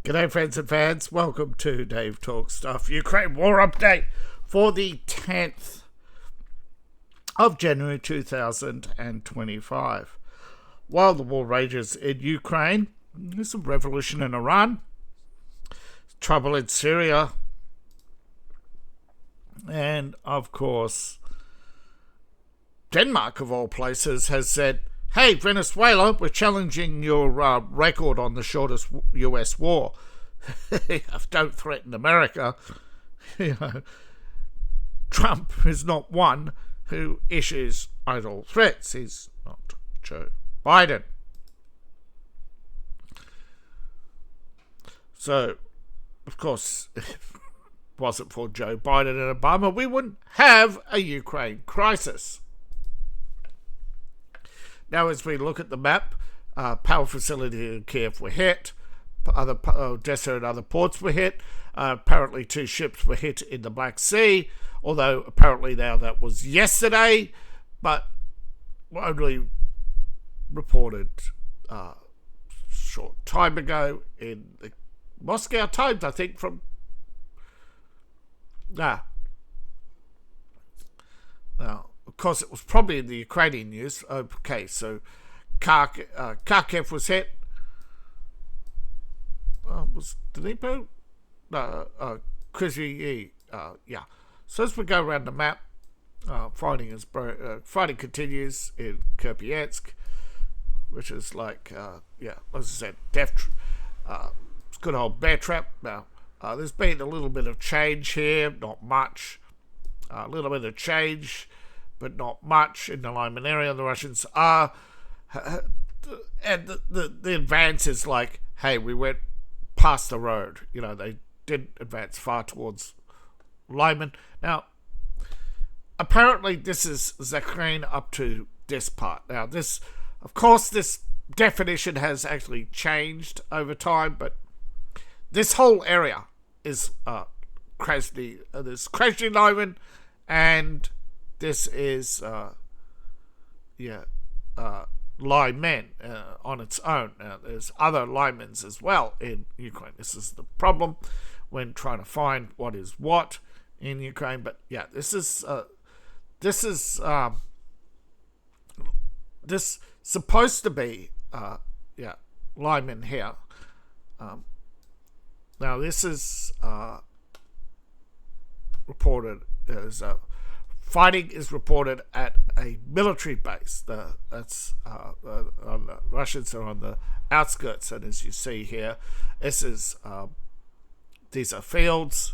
G'day friends and fans, welcome to Dave Talk Stuff Ukraine War Update for the 10th of January 2025. While the war rages in Ukraine, there's some revolution in Iran, trouble in Syria, and of course Denmark of all places has said, hey, Venezuela, we're challenging your record on the shortest US war. Don't threaten America. Trump is not one who issues idle threats. He's not Joe Biden. So, of course, if it wasn't for Joe Biden and Obama, we wouldn't have a Ukraine crisis. Now, as we look at the map, power facility in Kyiv were hit, Odessa and other ports were hit. Apparently 2 ships were hit in the Black Sea, although apparently now that was yesterday, but only reported short time ago in the Moscow Times, I think, from... Now, of course, it was probably in the Ukrainian news. Okay, so Kharkiv was hit. Was Dnipro? No, Kryzhny. Yeah. So as we go around the map, fighting continues in Kupiansk, which is like, as I said, it's good old bear trap. Now, there's been a little bit of change here, not much. A little bit of change, but not much in the Lyman area. The Russians are, and the advance is like, hey, we went past the road. They didn't advance far towards Lyman. Now, apparently this is Zelene up to this part. Now, this definition has actually changed over time, but this whole area is Krasny Lyman, and this is Lyman on its own. Now, there's other Lymans as well in Ukraine. This is the problem when trying to find what is what in Ukraine. But yeah, this supposed to be Lyman here. Now this is reported as fighting is reported at a military base. The Russians are on the outskirts, and as you see here, these are fields.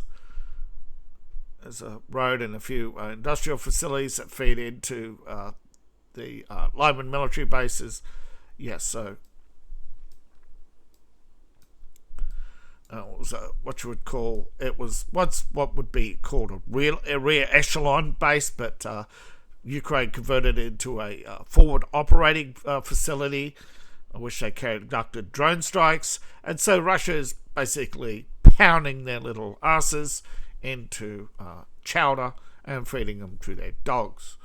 There's a road and a few industrial facilities that feed into the Lyman military bases. Yes, so it was what you would call, it was once what would be called a rear echelon base, but Ukraine converted it into a forward operating facility, which they conducted drone strikes, and so Russia is basically pounding their little asses into chowder and feeding them to their dogs.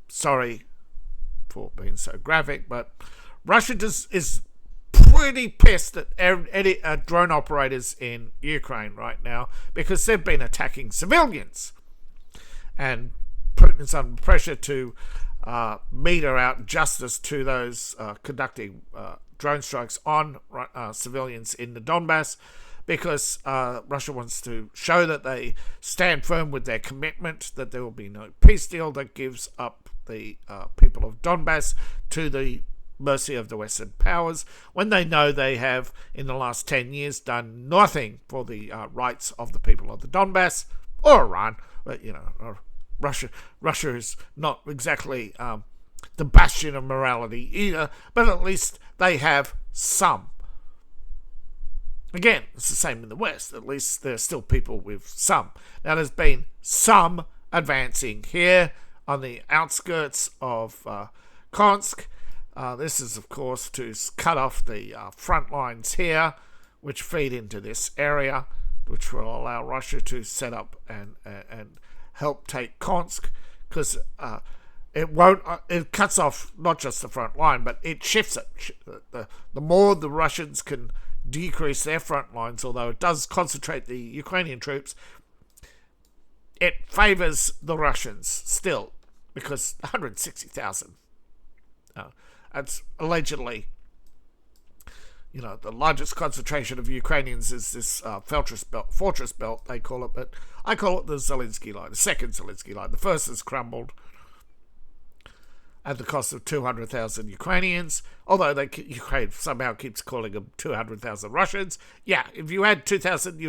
Sorry for being so graphic, but Russia is pretty pissed at any drone operators in Ukraine right now because they've been attacking civilians and putting us under pressure to meter out justice to those conducting drone strikes on civilians in the Donbass, because Russia wants to show that they stand firm with their commitment that there will be no peace deal that gives up the people of Donbass to the mercy of the Western powers, when they know they have, in the last 10 years, done nothing for the rights of the people of the Donbass or Iran. But, Russia is not exactly the bastion of morality either, but at least they have some. Again, it's the same in the West. At least there's still people with some. Now, there's been some advancing here on the outskirts of Konsk. This is, of course, to cut off the front lines here, which feed into this area, which will allow Russia to set up and help take Konsk, because it cuts off not just the front line, but it shifts it. The more the Russians can decrease their front lines, although it does concentrate the Ukrainian troops, it favours the Russians still, because 160,000. That's allegedly, the largest concentration of Ukrainians is this fortress belt, they call it, but I call it the Zelensky line, the second Zelensky line. The first has crumbled at the cost of 200,000 Ukrainians, although Ukraine somehow keeps calling them 200,000 Russians. Yeah, if you had 2,000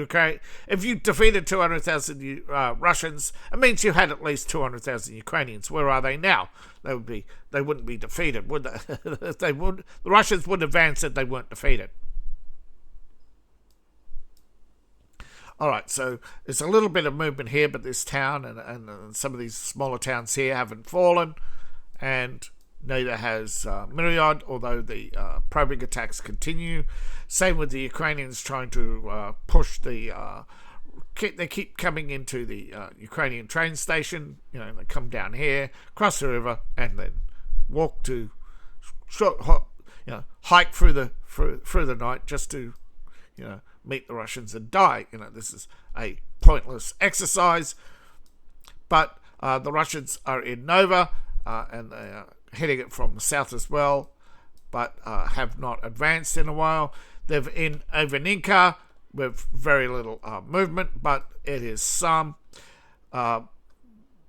if you defeated 200,000 Russians, it means you had at least 200,000 Ukrainians. Where are they now? They wouldn't be defeated, would they? The Russians would advance if they weren't defeated. All right, so there's a little bit of movement here, but this town and some of these smaller towns here haven't fallen, and neither has Myriad, although the probing attacks continue. Same with the Ukrainians trying to push the... they keep coming into the Ukrainian train station. They come down here, cross the river, and then walk to... hike through the night just to, meet the Russians and die. This is a pointless exercise. But the Russians are in Nova, and they are hitting it from the south as well, but have not advanced in a while. They're in Overninka with very little movement, but it is some.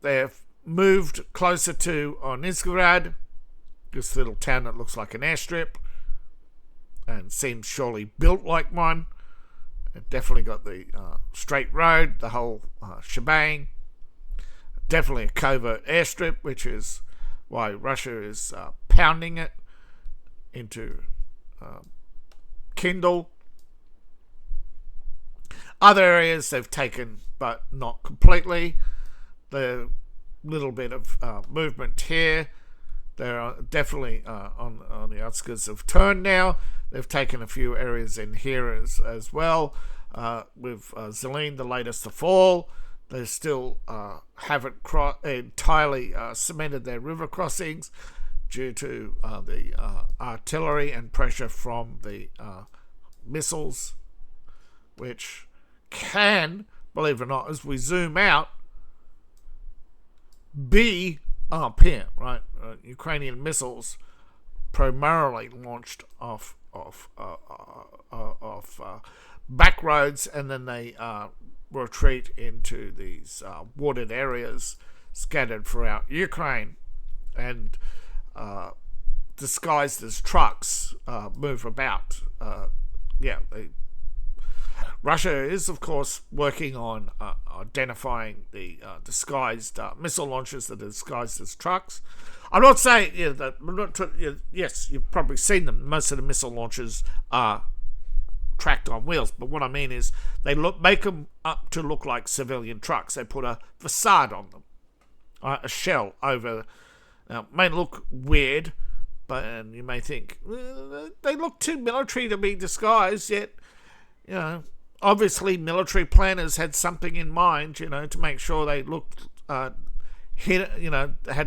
They've moved closer to Onizhgorod, this little town that looks like an airstrip and seems surely built like one. It definitely got the straight road, the whole shebang. Definitely a covert airstrip, which is why Russia is pounding it into Kindle. Other areas they've taken, but not completely. The little bit of movement here. They're definitely on the outskirts of Turn now. They've taken a few areas in here as well. With Zelene, the latest to fall. They still haven't entirely cemented their river crossings due to the artillery and pressure from the missiles, which can, believe it or not, as we zoom out, be up here, right? Ukrainian missiles primarily launched off back roads, and then they retreat into these wooded areas scattered throughout Ukraine, and disguised as trucks move about. Russia is, of course, working on identifying the disguised missile launchers that are disguised as trucks. I'm not saying yes, you've probably seen them. Most of the missile launchers are tracked on wheels, but what I mean is they make them up to look like civilian trucks. They put a facade on them, a shell over. Now, it may look weird, and you may think they look too military to be disguised. Yet, obviously, military planners had something in mind, to make sure they looked had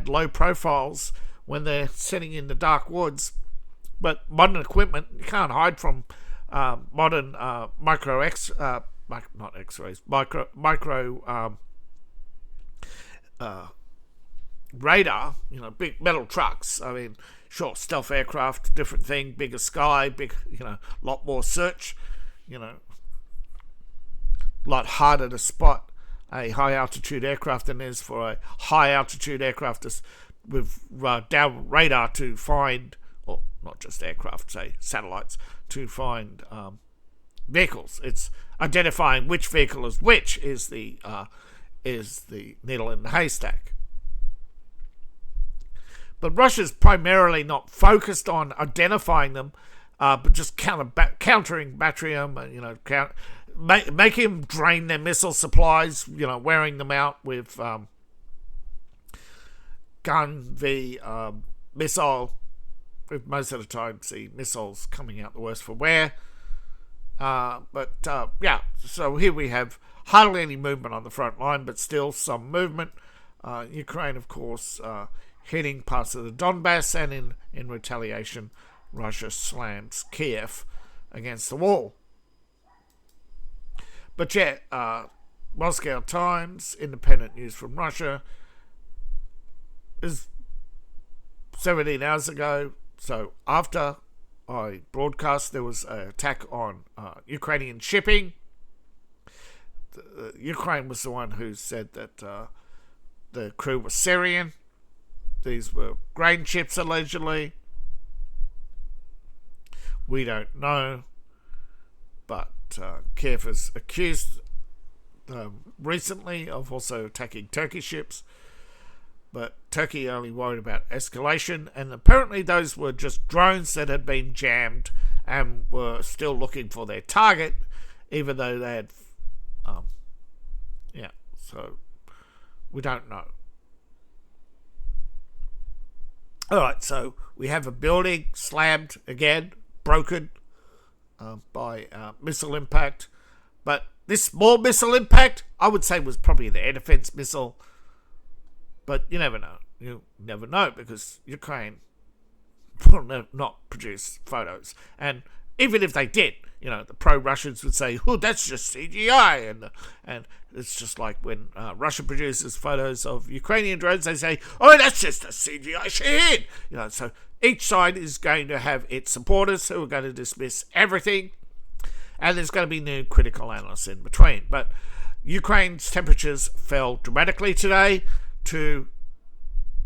low profiles when they're sitting in the dark woods. But modern equipment, you can't hide from modern micro radar, big metal trucks. I mean, sure, stealth aircraft, different thing, bigger sky, lot more search, lot harder to spot a high altitude aircraft than it is for a high altitude aircraft with down radar to find, or not just aircraft, say satellites, to find vehicles. It's identifying which vehicle is which is the needle in the haystack. But Russia's primarily not focused on identifying them, but just countering Batrium, make him drain their missile supplies, wearing them out with gun v missile, with most of the time the missiles coming out the worse for wear. So here we have hardly any movement on the front line, but still some movement. Ukraine, of course, hitting parts of the Donbass, and in retaliation, Russia slams Kyiv, against the wall. But yeah, Moscow Times, independent news from Russia, is 17 hours ago. So after I broadcast, there was an attack on Ukrainian shipping. Ukraine was the one who said that the crew was Syrian. These were grain ships, allegedly. We don't know. But Kyiv has accused recently of also attacking Turkish ships. But Turkey only worried about escalation. And apparently those were just drones that had been jammed and were still looking for their target, even though they had... so we don't know. Alright, so we have a building slammed again, broken by missile impact. But this small missile impact, I would say, was probably the air defense missile. But you never know. You never know, because Ukraine will not produce photos. And even if they did, the pro-Russians would say, "Oh, that's just CGI," and it's just like when Russia produces photos of Ukrainian drones, they say, "Oh, that's just a CGI shit." So each side is going to have its supporters who are going to dismiss everything, and there's going to be new critical analysts in between. But Ukraine's temperatures fell dramatically today to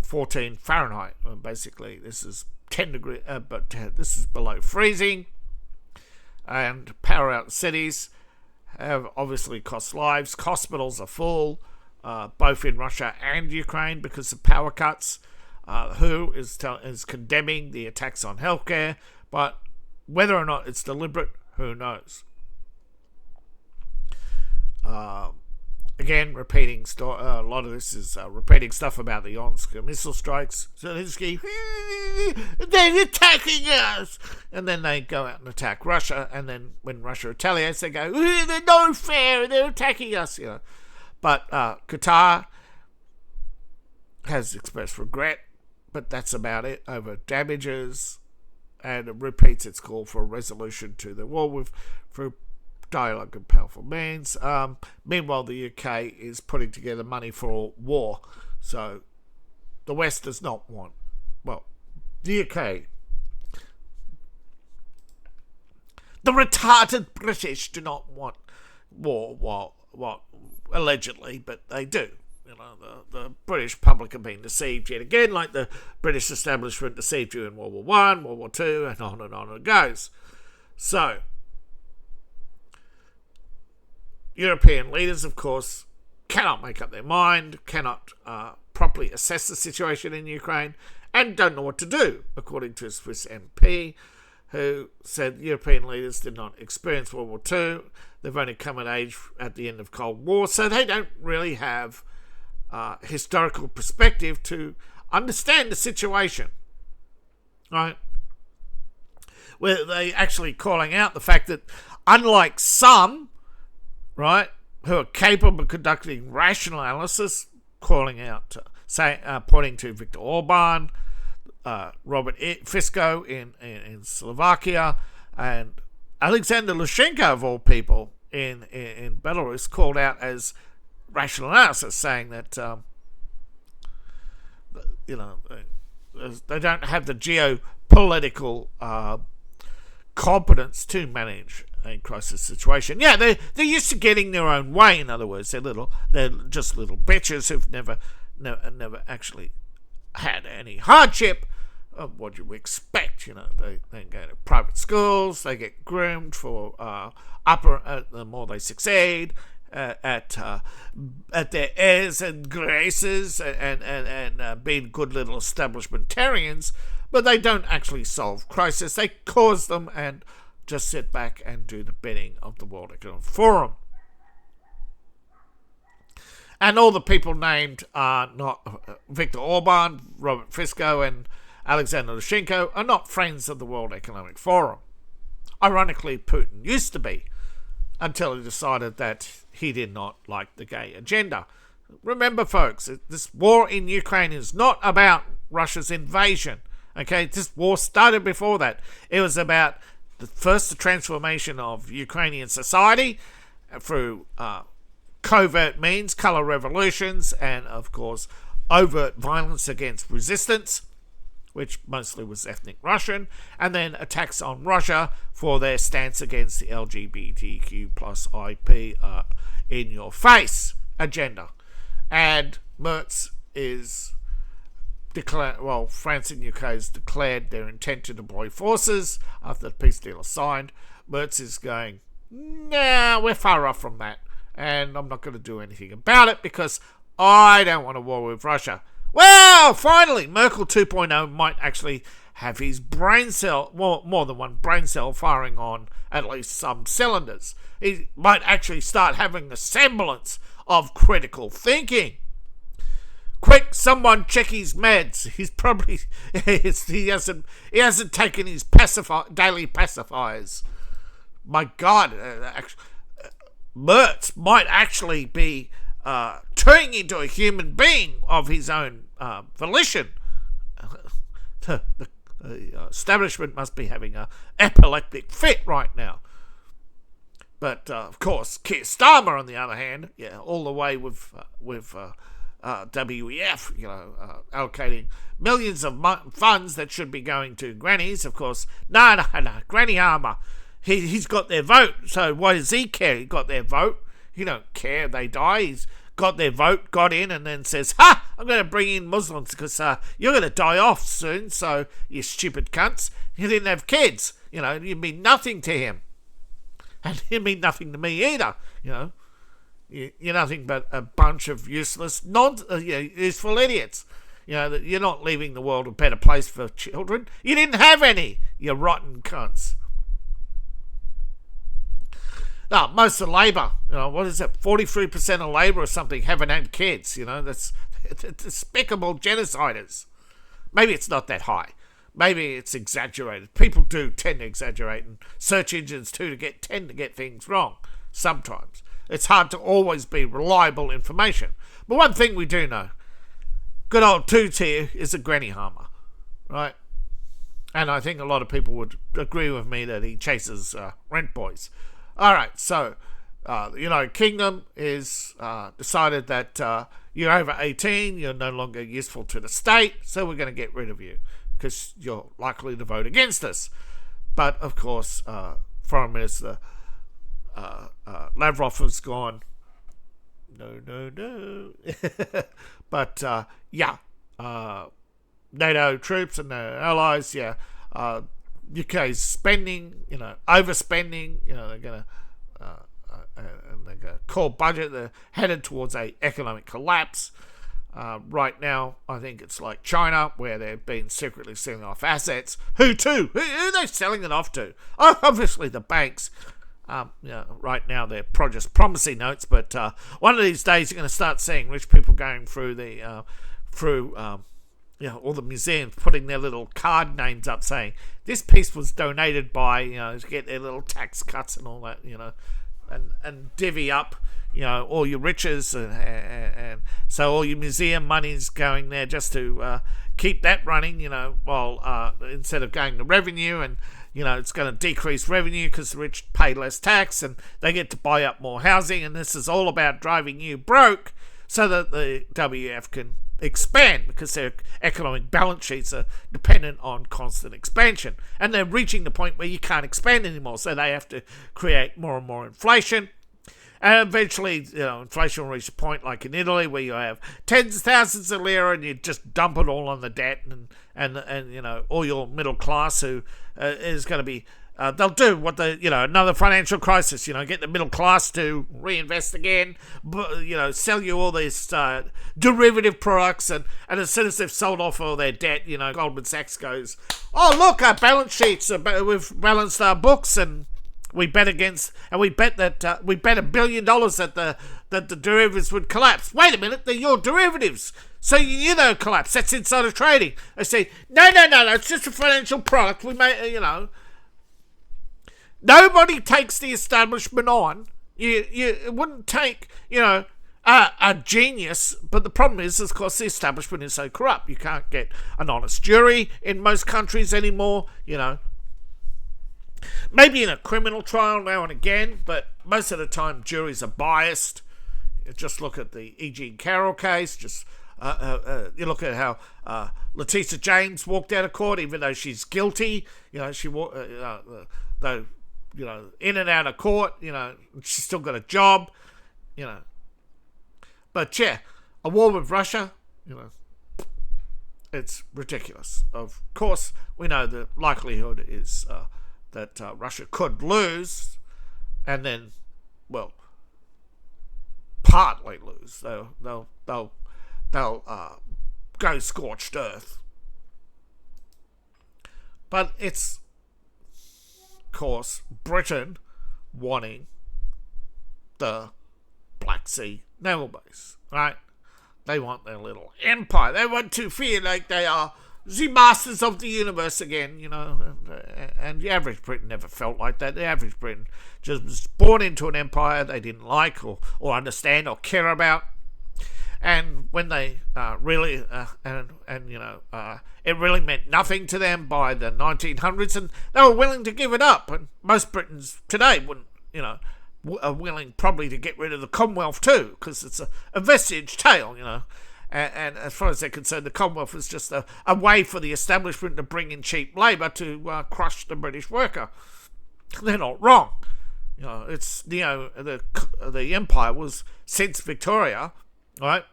14 Fahrenheit. Basically, this is 10 degrees, but this is below freezing. And power out cities have obviously cost lives. Hospitals are full, both in Russia and Ukraine, because of power cuts. WHO is condemning the attacks on healthcare, but whether or not it's deliberate, who knows? Again, repeating a lot of this is repeating stuff about the Omsk missile strikes. Zelensky, they're attacking us, and then they go out and attack Russia. And then when Russia retaliates, they go, they're no fair, they're attacking us. But Qatar has expressed regret, but that's about it over damages, and it repeats its call for a resolution to the war through dialogue and powerful means. Meanwhile, the UK is putting together money for war. So the West does not want... Well, the UK... The retarded British do not want war, well, allegedly, but they do. The British public have been deceived yet again, like the British establishment deceived you in World War One, World War Two, and on it goes. So... European leaders, of course, cannot make up their mind, cannot properly assess the situation in Ukraine, and don't know what to do, according to a Swiss MP, who said European leaders did not experience World War II. They've only come of age at the end of Cold War, so they don't really have historical perspective to understand the situation, right? Where they actually calling out the fact that, unlike some, right, who are capable of conducting rational analysis, calling out, pointing to Viktor Orban, Robert Fico in Slovakia, and Alexander Lukashenko, of all people, in Belarus, called out as rational analysis, saying that they don't have the geopolitical competence to manage a crisis situation. Yeah, they're used to getting their own way. In other words, they're just little bitches who've never actually had any hardship. What do you expect? They go to private schools. They get groomed for the more they succeed at their airs and graces and being good little establishmentarians. But they don't actually solve crisis. They cause them and just sit back and do the bidding of the World Economic Forum. And all the people named are not Viktor Orban, Robert Fico, and Alexander Lukashenko are not friends of the World Economic Forum. Ironically, Putin used to be, until he decided that he did not like the gay agenda. Remember, folks, this war in Ukraine is not about Russia's invasion. Okay, this war started before that. It was about the transformation of Ukrainian society through covert means, colour revolutions, and of course overt violence against resistance, which mostly was ethnic Russian, and then attacks on Russia for their stance against the LGBTQ plus IP in your face agenda. And Merz is France and UK has declared their intent to deploy forces after the peace deal is signed. Merz is going, nah, we're far off from that, and I'm not going to do anything about it because I don't want a war with Russia. Well, finally, Merkel 2.0 might actually have his brain cell, more than one brain cell firing on at least some cylinders. He might actually start having a semblance of critical thinking. Quick, someone check his meds. He's probably he hasn't taken his daily pacifiers. My God, Merz might actually be turning into a human being of his own volition. The establishment must be having an epileptic fit right now. But of course, Keir Starmer, on the other hand, all the way with WEF, allocating millions of funds that should be going to grannies. Of course, no, Granny Armour. He's got their vote, so why does he care? He got their vote. He don't care. They die. He's got their vote, got in, and then says, I'm going to bring in Muslims because you're going to die off soon, so you stupid cunts. You didn't have kids. You mean nothing to him. And you mean nothing to me either. You're nothing but a bunch of useless, useful idiots. That you're not leaving the world a better place for children. You didn't have any, you rotten cunts. No, most of Labour, what is it, 43% of Labour or something haven't had kids. That's despicable genociders. Maybe it's not that high. Maybe it's exaggerated. People do tend to exaggerate, and search engines tend to get things wrong sometimes. It's hard to always be reliable information. But one thing we do know, good old two-tier is a granny harmer, right? And I think a lot of people would agree with me that he chases rent boys. All right, so the United Kingdom is decided that you're over 18, you're no longer useful to the state, so we're going to get rid of you because you're likely to vote against us. But, of course, Foreign Minister Lavrov has gone, no. But, NATO troops and their allies, UK's spending, overspending, they're going to core budget, they're headed towards a economic collapse. Right now, I think it's like China, where they've been secretly selling off assets. Who to? Who are they selling it off to? Oh, obviously the banks. Right now they're just promissory notes, but one of these days you're going to start seeing rich people going through all the museums, putting their little card names up saying this piece was donated by, to get their little tax cuts and all that, and divvy up, all your riches, and so all your museum money's going there just to keep that running, while instead of going to revenue, and it's going to decrease revenue because the rich pay less tax and they get to buy up more housing, and this is all about driving you broke so that the WF can expand because their economic balance sheets are dependent on constant expansion, and they're reaching the point where you can't expand anymore, so they have to create more and more inflation, and eventually inflation will reach a point like in Italy where you have tens of thousands of lira and you just dump it all on the debt, and all your middle class who is going to be they'll do what another financial crisis, get the middle class to reinvest again, sell you all these derivative products, and as soon as they've sold off all their debt, Goldman Sachs goes, oh look, our balance sheets, we've balanced our books, and we bet that $1 billion that the derivatives would collapse. Wait a minute, they're your derivatives. So they'll collapse. That's insider trading. I say, no, it's just a financial product. We may, Nobody takes the establishment on. It wouldn't take, a genius, but the problem is, of course, the establishment is so corrupt. You can't get an honest jury in most countries anymore, Maybe in a criminal trial now and again, but most of the time juries are biased. Just look at the E. Jean Carroll case. Just you look at how Letitia James walked out of court, even though she's guilty. She walked, though, in and out of court. She's still got a job. But yeah, a war with Russia. It's ridiculous. Of course, we know the likelihood is that Russia could lose, and then, well, partly lose. They'll go scorched earth. But it's, of course, Britain wanting the Black Sea naval base, right? They want their little empire. They want to feel like they are the masters of the universe again, and the average Briton never felt like that. The average Briton just was born into an empire they didn't like or understand or care about. And when they really, it really meant nothing to them by the 1900s, and they were willing to give it up. And most Britons today wouldn't, are willing probably to get rid of the Commonwealth too, because it's a vestige tale, And as far as they're concerned, the Commonwealth is just a way for the establishment to bring in cheap labour to crush the British worker. They're not wrong. It's the empire was since Victoria, right?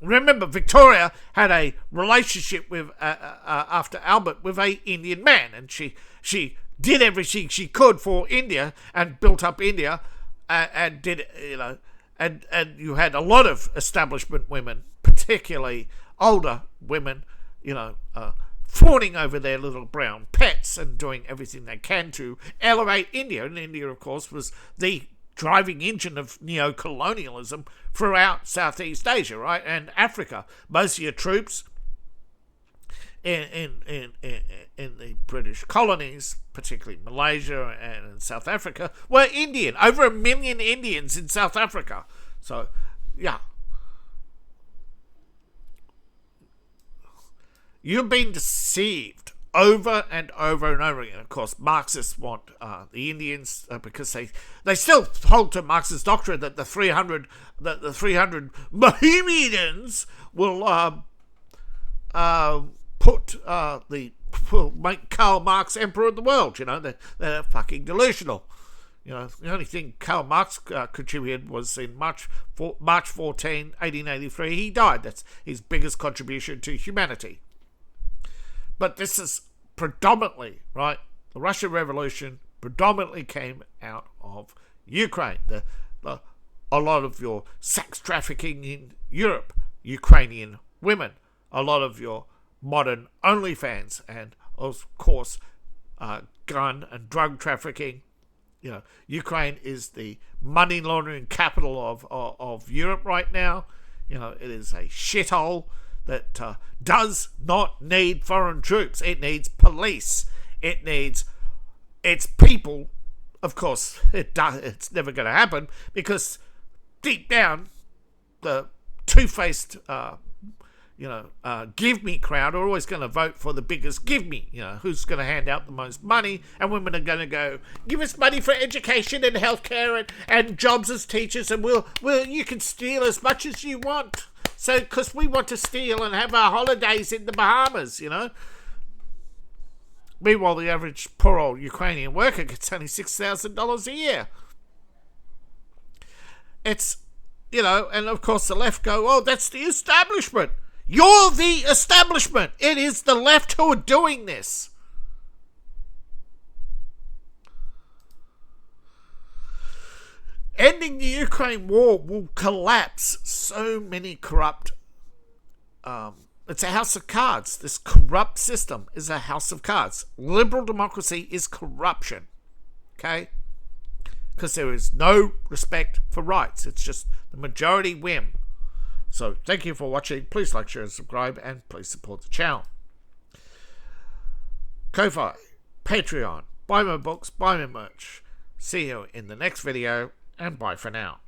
Remember, Victoria had a relationship with after Albert with a Indian man, and she did everything she could for India and built up India, and did and you had a lot of establishment women, particularly older women, fawning over their little brown pets and doing everything they can to elevate India. And India, of course, was the driving engine of neo-colonialism throughout Southeast Asia, right, and Africa. Most of your troops in the British colonies, particularly Malaysia and in South Africa, were Indian. Over 1 million Indians in South Africa. So, yeah. You've been deceived over and over and over again. Of course, Marxists want the Indians because they still hold to Marxist doctrine that the 300 Mohammedans will will make Karl Marx emperor of the world. They're fucking delusional. The only thing Karl Marx contributed was in March 14, 1883. He died. That's his biggest contribution to humanity. But this is predominantly, right, the Russian Revolution predominantly came out of Ukraine. A lot of your sex trafficking in Europe, Ukrainian women, a lot of your modern OnlyFans, and of course gun and drug trafficking. Ukraine is the money laundering capital of Europe right now. It is a shithole that does not need foreign troops. It needs police. It needs its people. Of course, it's never going to happen because deep down, the two-faced, give me crowd are always going to vote for the biggest give me. Who's going to hand out the most money, and women are going to go, give us money for education and healthcare and jobs as teachers, and you can steal as much as you want. So, because we want to steal and have our holidays in the Bahamas, Meanwhile, the average poor old Ukrainian worker gets only $6,000 a year. It's, and of course the left go, oh, that's the establishment. You're the establishment. It is the left who are doing this. Ending the Ukraine war will collapse so many corrupt... it's a house of cards. This corrupt system is a house of cards. Liberal democracy is corruption. Okay? Because there is no respect for rights. It's just the majority whim. So, thank you for watching. Please like, share, and subscribe, and please support the channel. Ko-Fi, Patreon, buy my books, buy my merch. See you in the next video, and bye for now.